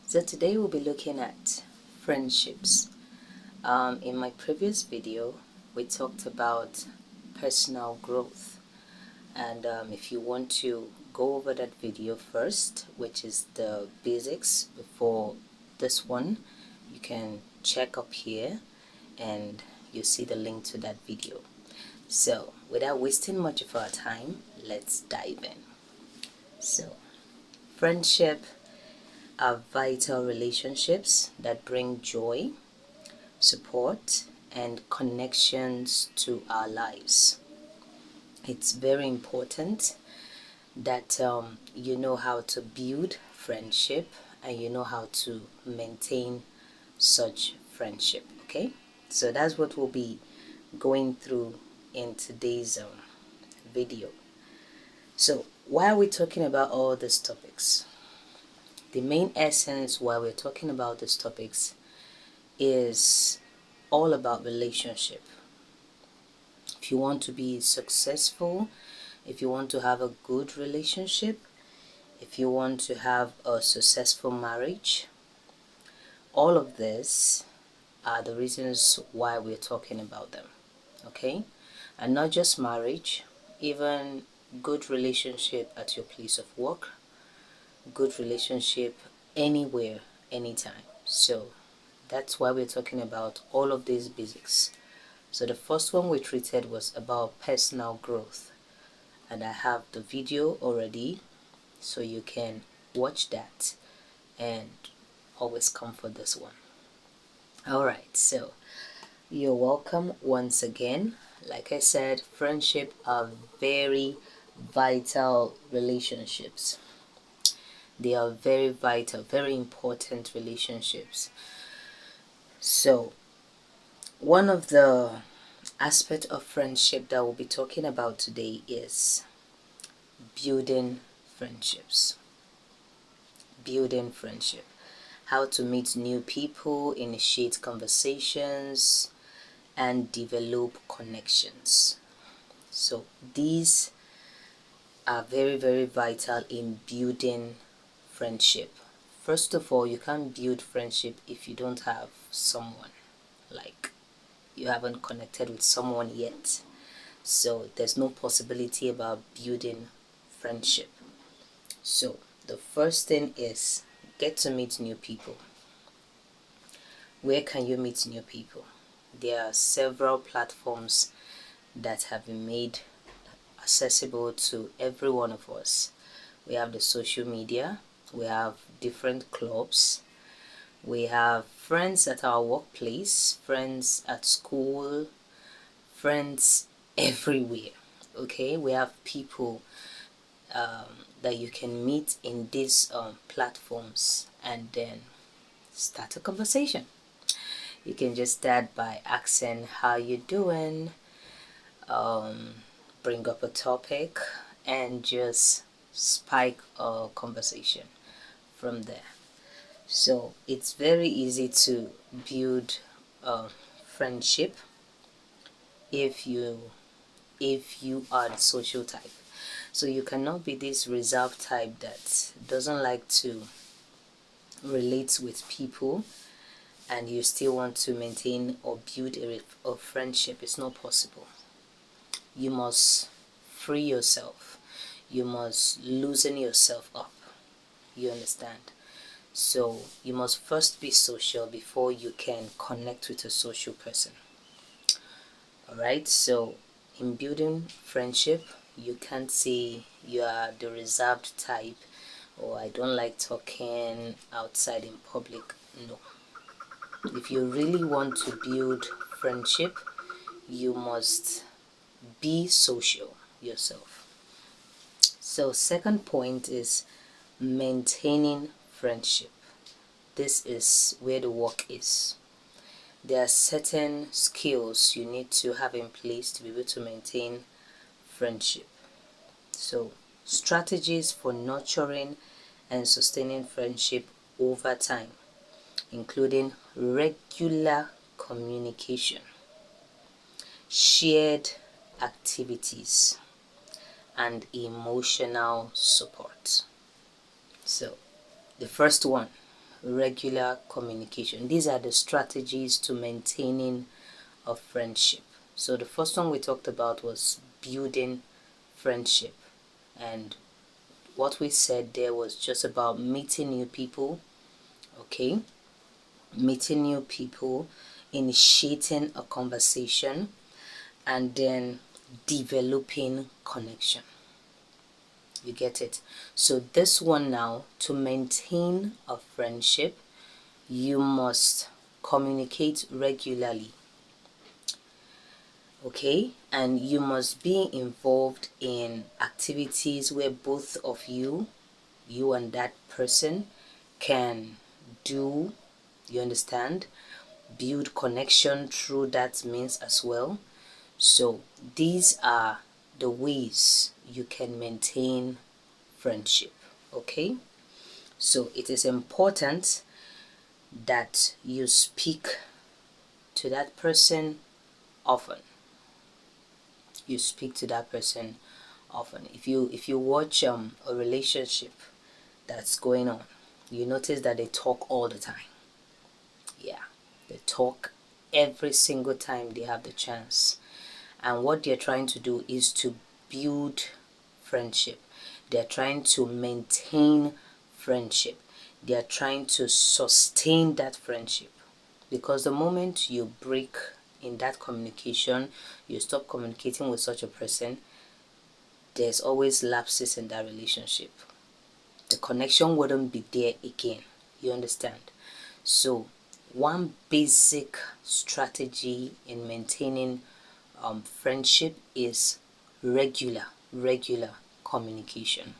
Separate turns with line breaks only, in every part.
So today we'll be looking at friendships. In my previous video, we talked about personal growth, and if you want to go over that video first, which is the basics before this one, you can check up here and you see the link to that video. So without wasting much of our time, let's dive in. So friendship are vital relationships that bring joy, support, and connections to our lives. It's very important that you know how to build friendship and you know how to maintain such friendship. Okay, so that's what we'll be going through in today's video. So why are we talking about all these topics? The main essence why we're talking about these topics is all about relationship. If you want to be successful, if you want to have a good relationship, if you want to have a successful marriage, all of this are the reasons why we're talking about them. Okay? And not just marriage, even good relationship at your place of work, good relationship anywhere, anytime. So that's why we're talking about all of these basics. So the first one we treated was about personal growth, and I have the video already, so you can watch that and always come for this one. Alright, so you're welcome once again. Like I said, friendship are very vital relationships. They are very vital, very important relationships. So one of the aspect of friendship that we'll be talking about today is building friendships. Building friendship. How to meet new people, initiate conversations, and develop connections. So these are very, very vital in building friendship. First of all, you can't build friendship if you don't have someone, like you haven't connected with someone yet. So there's no possibility about building friendship. So the first thing is get to meet new people. Where can you meet new people? There are several platforms that have been made accessible to every one of us. We have the social media, we have different clubs, we have friends at our workplace, friends at school, friends everywhere. Okay, we have people that you can meet in these platforms and then start a conversation. You can just start by asking how you doing, bring up a topic, and just spike a conversation from there. So it's very easy to build a friendship if you are the social type. So you cannot be this reserved type that doesn't like to relate with people and you still want to maintain or build a friendship. It's not possible. You must free yourself. You must loosen yourself up. You understand? So you must first be social before you can connect with a social person. Alright, so in building friendship, you can't say you are the reserved type or I don't like talking outside in public. No. If you really want to build friendship, you must be social yourself. So second point is maintaining friendship. This is where the work is. There are certain skills you need to have in place to be able to maintain friendship. So strategies for nurturing and sustaining friendship over time, including regular communication, shared activities, and emotional support. So the first one, regular communication. These are the strategies to maintaining a friendship. So the first one we talked about was building friendship, and what we said there was just about meeting new people, okay, meeting new people, initiating a conversation, and then developing connection. You get it? So this one now, to maintain a friendship, you must communicate regularly, okay, and you must be involved in activities where both of you and that person can do, you understand, build connection through that means as well. So these are the ways you can maintain friendship, okay? So it is important that you speak to that person often. You speak to that person often. If you watch a relationship that's going on, you notice that they talk all the time. Yeah, they talk every single time they have the chance, and what they're trying to do is to build friendship. They're trying to maintain friendship. They're trying to sustain that friendship, because the moment you break in that communication, you stop communicating with such a person, there's always lapses in that relationship. The connection wouldn't be there again. You understand? So one basic strategy in maintaining friendship is regular communication.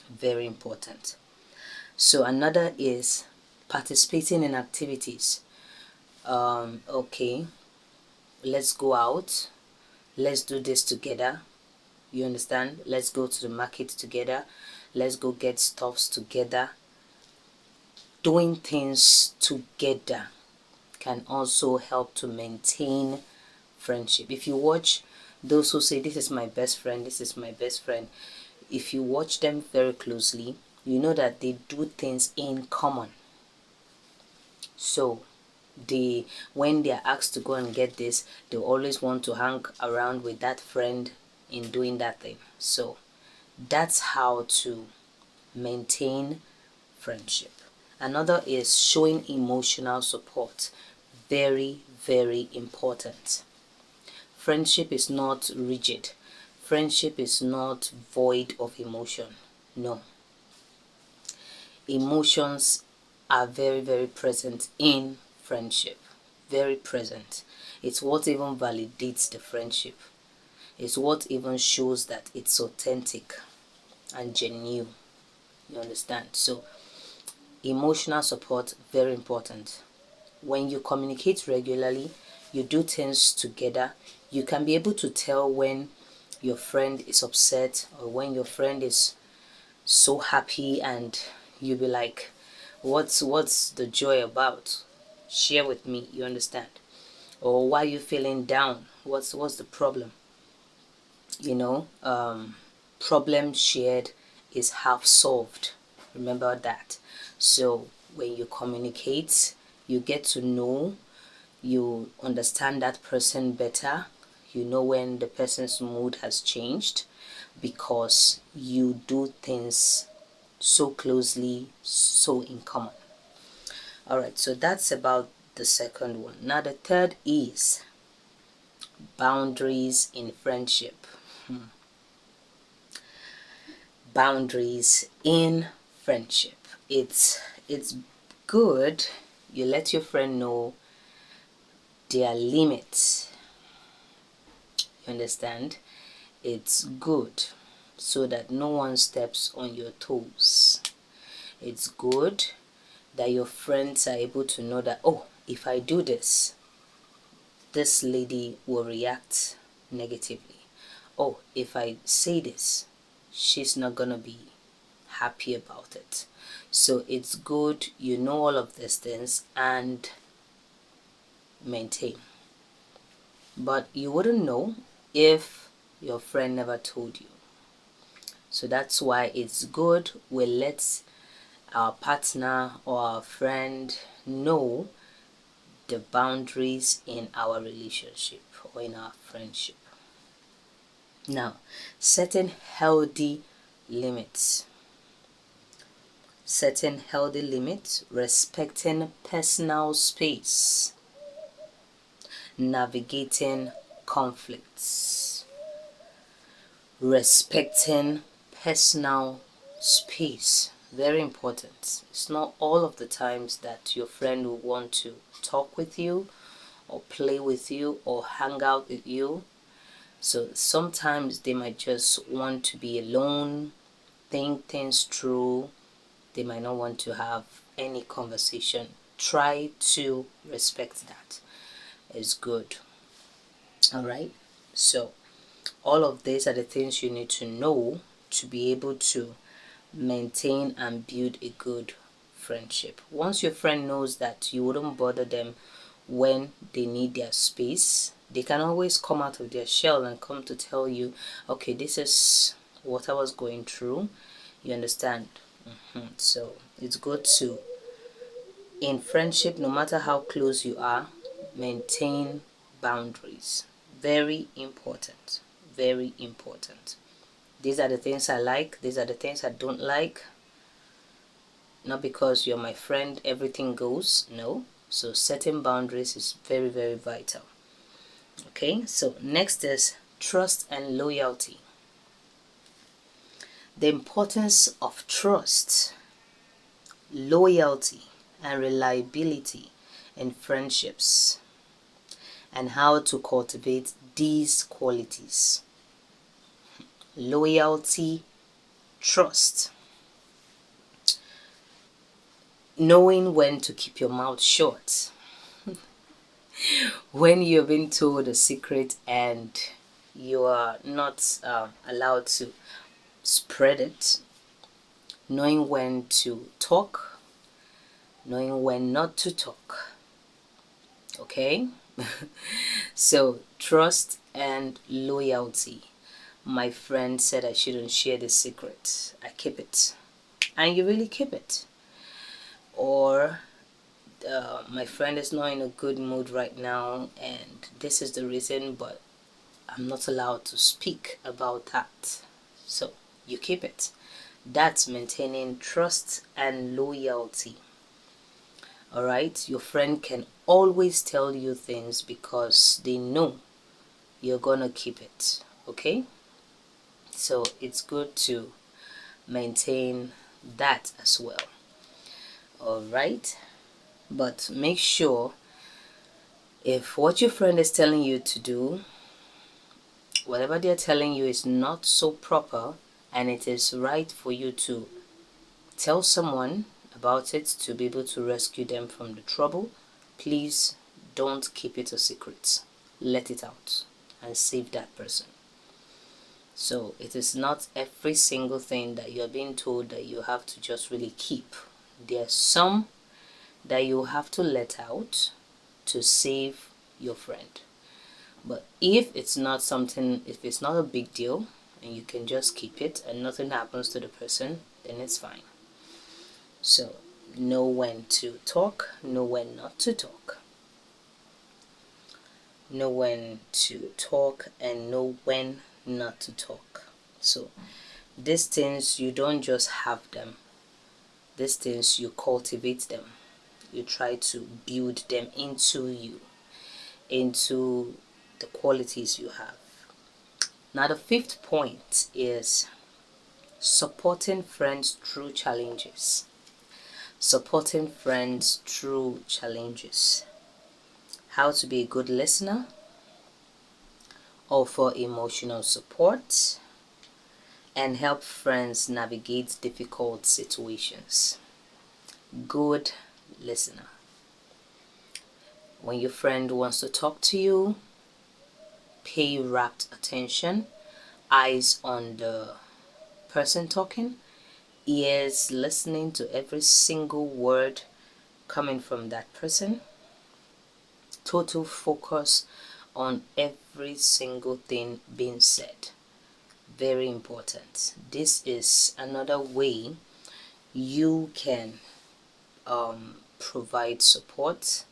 Very important. So another is participating in activities. Okay, let's go out, let's do this together. You understand? Let's go to the market together, let's go get stuffs together. Doing things together can also help to maintain friendship. If you watch those who say this is my best friend, this is my best friend, if you watch them very closely, you know that they do things in common. So when they are asked to go and get this, they always want to hang around with that friend in doing that thing. So that's how to maintain friendship. Another is showing emotional support. Very, very important. Friendship is not rigid. Friendship is not void of emotion. No. Emotions are very, very present in friendship. Very present. It's what even validates the friendship. It's what even shows that it's authentic and genuine. You understand? So emotional support, very important. When you communicate regularly, you do things together, you can be able to tell when your friend is upset or when your friend is so happy, and you'll be like, what's the joy about? Share with me, you understand? Or why are you feeling down? What's the problem? You know, problem shared is half solved. Remember that. So when you communicate, you get to know, you understand that person better. You know when the person's mood has changed, because you do things so closely, so in common. All right, so that's about the second one. Now the third is boundaries in friendship. Boundaries in friendship. It's good you let your friend know their limits. You understand? It's good so that no one steps on your toes. It's good that your friends are able to know that, oh, if I do this, this lady will react negatively. Oh, if I say this, she's not gonna be happy about it. So it's good you know all of these things and maintain. But you wouldn't know if your friend never told you. So that's why it's good we let our partner or our friend know the boundaries in our relationship or in our friendship. Now, setting healthy limits. Setting healthy limits, respecting personal space, navigating conflicts, respecting personal space. Very important. It's not all of the times that your friend will want to talk with you or play with you or hang out with you. So sometimes they might just want to be alone, think things through. They might not want to have any conversation. Try to respect that. It's good. All right. So all of these are the things you need to know to be able to maintain and build a good friendship. Once your friend knows that you wouldn't bother them when they need their space, they can always come out of their shell and come to tell you, okay, this is what I was going through. You understand? So it's good to, in friendship, no matter how close you are, maintain boundaries. Very important. Very important. These are the things I like, these are the things I don't like. Not because you're my friend everything goes, no. So setting boundaries is very, very vital. Okay, so next is trust and loyalty. The importance of trust, loyalty, and reliability in friendships, and how to cultivate these qualities. Loyalty, trust. Knowing when to keep your mouth shut. When you've been told a secret and you are not allowed to spread it. Knowing when to talk, knowing when not to talk. Okay? So, trust and loyalty. My friend said I shouldn't share the secret. I keep it. And you really keep it. Or my friend is not in a good mood right now and this is the reason, but I'm not allowed to speak about that. So you keep it. That's maintaining trust and loyalty. Alright, your friend can always tell you things because they know you're gonna keep it. Okay, so it's good to maintain that as well. Alright, but make sure if what your friend is telling you to do, whatever they're telling you is not so proper and it is right for you to tell someone about it to be able to rescue them from the trouble, please don't keep it a secret. Let it out and save that person. So it is not every single thing that you're being told that you have to just really keep. There's some that you have to let out to save your friend. But if it's not something, if it's not a big deal and you can just keep it and nothing happens to the person, then it's fine. So know when to talk, know when not to talk. Know when to talk and know when not to talk. So these things, you don't just have them. These things, you cultivate them. You try to build them into you, into the qualities you have. Now the fifth point is supporting friends through challenges. Supporting friends through challenges. How to be a good listener, offer emotional support, and help friends navigate difficult situations. Good listener. When your friend wants to talk to you, pay rapt attention, eyes on the person talking, ears listening to every single word coming from that person. Total focus on every single thing being said. Very important. This is another way you can provide support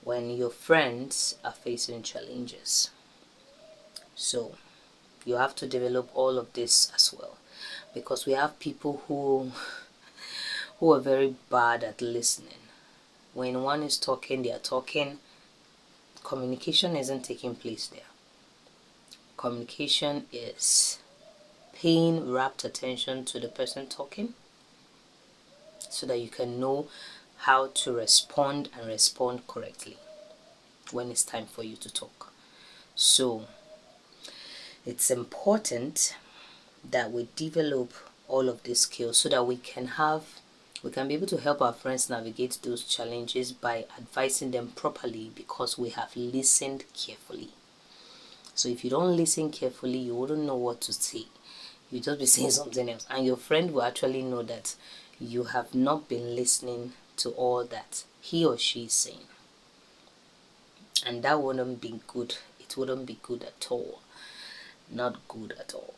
when your friends are facing challenges. So you have to develop all of this as well, because we have people who are very bad at listening. When one is talking, they are talking. Communication isn't taking place there. Communication is paying rapt attention to the person talking, so that you can know how to respond and respond correctly when it's time for you to talk. So it's important that we develop all of these skills so that we can be able to help our friends navigate those challenges by advising them properly, because we have listened carefully. So if you don't listen carefully, you wouldn't know what to say. You just be saying something else, and your friend will actually know that you have not been listening to all that he or she is saying, and that wouldn't be good. It wouldn't be good at all. Not good at all.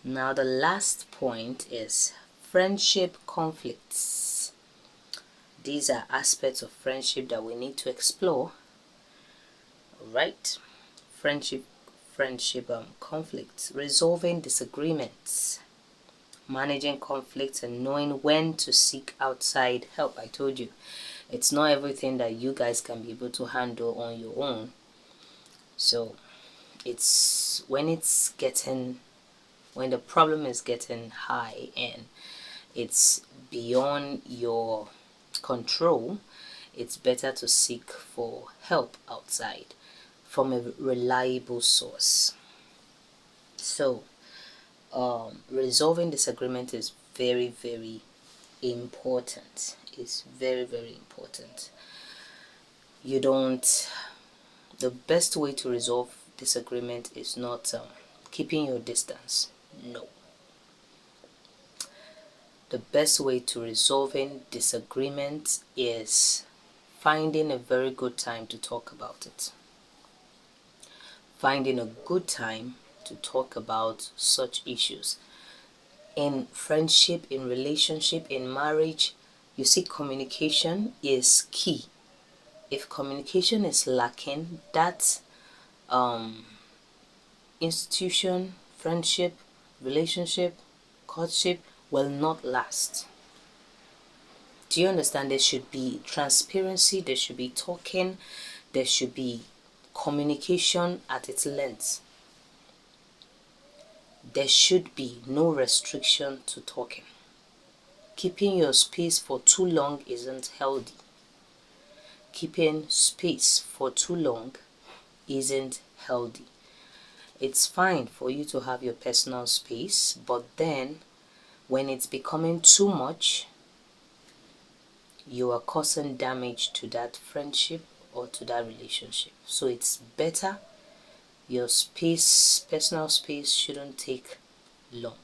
Now the last point is friendship conflicts. These are aspects of friendship that we need to explore. Right? Friendship conflicts, resolving disagreements, managing conflicts, and knowing when to seek outside help. I told you, it's not everything that you guys can be able to handle on your own. So it's when the problem is getting high and it's beyond your control, it's better to seek for help outside from a reliable source. So resolving disagreement is very, very important. It's very, very important. The best way to resolve disagreement is not keeping your distance. No. The best way to resolving disagreement is finding a very good time to talk about it. Finding a good time to talk about such issues. In friendship, in relationship, in marriage, you see, communication is key. If communication is lacking, that institution, friendship, relationship, courtship will not last. Do you understand? There should be transparency, there should be talking, there should be communication at its length. There should be no restriction to talking. Keeping your space for too long isn't healthy. Keeping space for too long isn't healthy. It's fine for you to have your personal space, but then when it's becoming too much, you are causing damage to that friendship or to that relationship. So it's better your personal space shouldn't take long.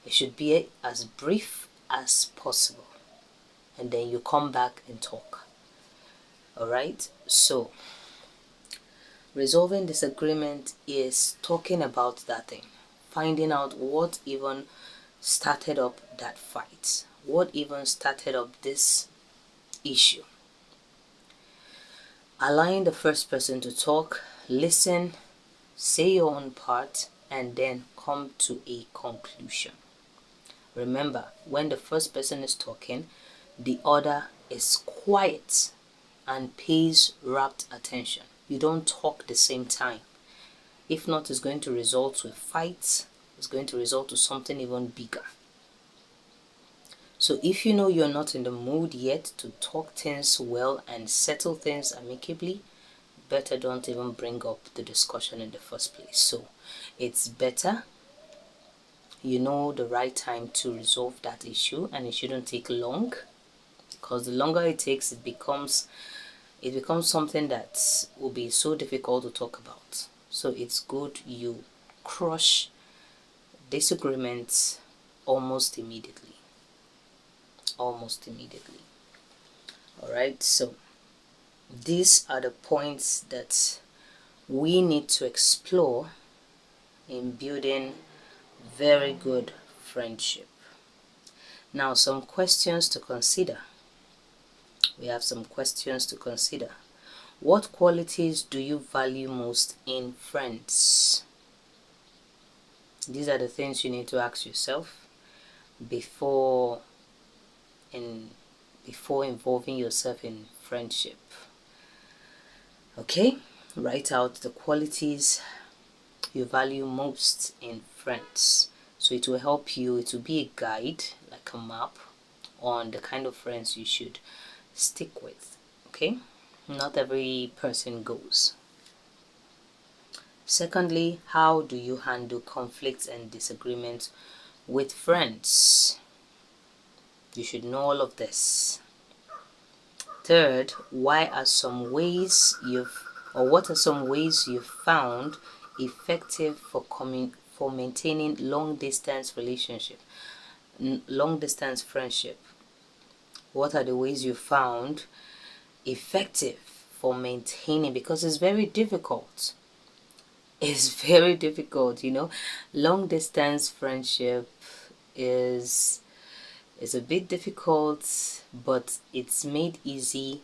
It should be as brief as possible, and then you come back and talk. Alright, so resolving disagreement is talking about that thing, finding out what even started up that fight, what even started up this issue. Allowing the first person to talk, listen, say your own part, and then come to a conclusion. Remember, when the first person is talking, the other is quiet and pays rapt attention. You don't talk the same time. If not, it's going to result with fights. It's going to result to something even bigger. So if you know you're not in the mood yet to talk things well and settle things amicably, better don't even bring up the discussion in the first place. So it's better you know the right time to resolve that issue, and it shouldn't take long, because the longer it takes, it becomes something that will be so difficult to talk about. So it's good you crush disagreements almost immediately. Alright, so these are the points that we need to explore in building very good friendship. Now, some questions to consider. We have some questions to consider. What qualities do you value most in friends? These are the things you need to ask yourself before involving yourself in friendship. Okay, write out the qualities you value most in friends. So it will help you, it will be a guide, like a map, on the kind of friends you should stick with. Okay, not every person goes. Secondly, how do you handle conflicts and disagreements with friends? You should know all of this. Third, what are some ways you've found effective for maintaining long distance friendship? What are the ways you found effective for maintaining? Because it's very difficult. It's very difficult, you know. Long distance friendship is a bit difficult, but it's made easy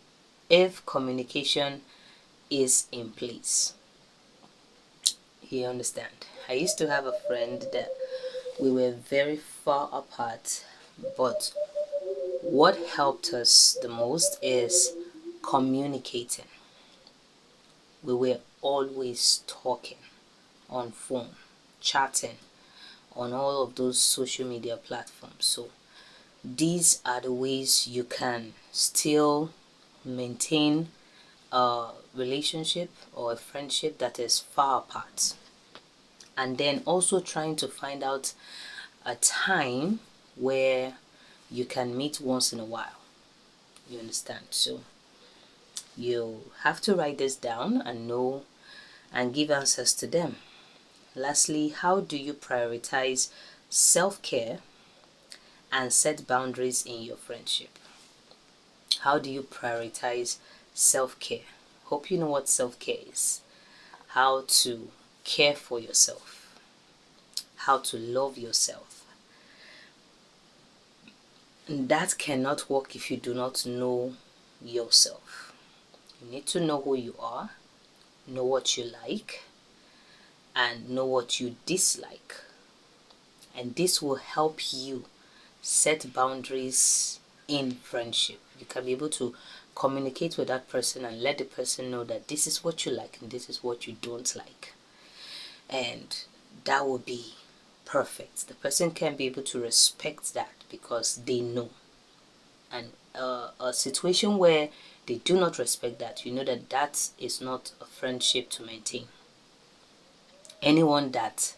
if communication is in place. You understand? I used to have a friend that we were very far apart, but what helped us the most is communicating. We were always talking on phone, chatting on all of those social media platforms. So these are the ways you can still maintain a relationship or a friendship that is far apart. And then also trying to find out a time where you can meet once in a while. You understand? So you have to write this down and know and give answers to them. Lastly, how do you prioritize self-care and set boundaries in your friendship? How do you prioritize self-care? Hope you know what self-care is. How to care for yourself. How to love yourself. And that cannot work if you do not know yourself. You need to know who you are, know what you like, and know what you dislike. And this will help you set boundaries in friendship. You can be able to communicate with that person and let the person know that this is what you like and this is what you don't like. And that will be perfect. The person can be able to respect that because they know. And a situation where they do not respect that, you know that that is not a friendship to maintain. Anyone that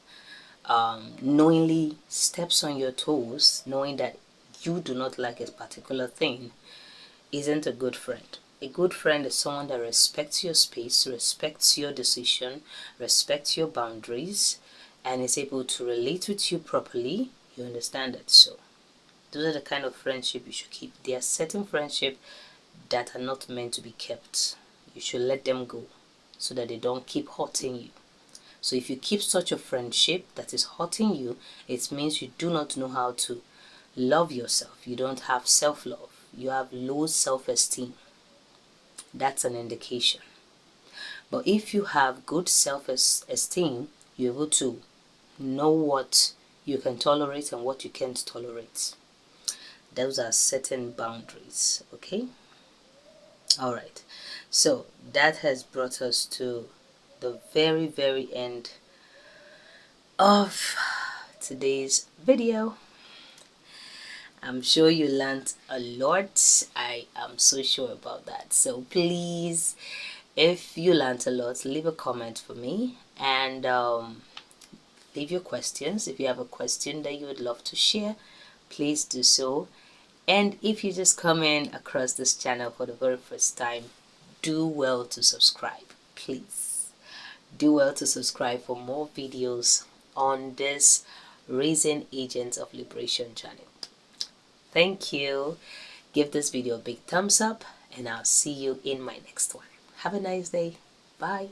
knowingly steps on your toes, knowing that you do not like a particular thing, isn't a good friend. A good friend is someone that respects your space, respects your decision, respects your boundaries, and is able to relate with you properly. You understand that? So those are the kind of friendship you should keep. There are certain friendship that are not meant to be kept. You should let them go so that they don't keep hurting you. So if you keep such a friendship that is hurting you, it means you do not know how to love yourself. You don't have self-love. You have low self-esteem. That's an indication. But if you have good self-esteem, you're able to know what you can tolerate and what you can't tolerate. Those are certain boundaries. Okay? Alright. So that has brought us to the very, very end of today's video. I'm sure you learned a lot. I am so sure about that. So please, if you learned a lot, leave a comment for me and leave your questions. If you have a question that you would love to share, please do so. And if you just come in across this channel for the very first time, do well to subscribe. Please do well to subscribe for more videos on this Raising Agents of Liberation channel. Thank you. Give this video a big thumbs up and I'll see you in my next one. Have a nice day. Bye.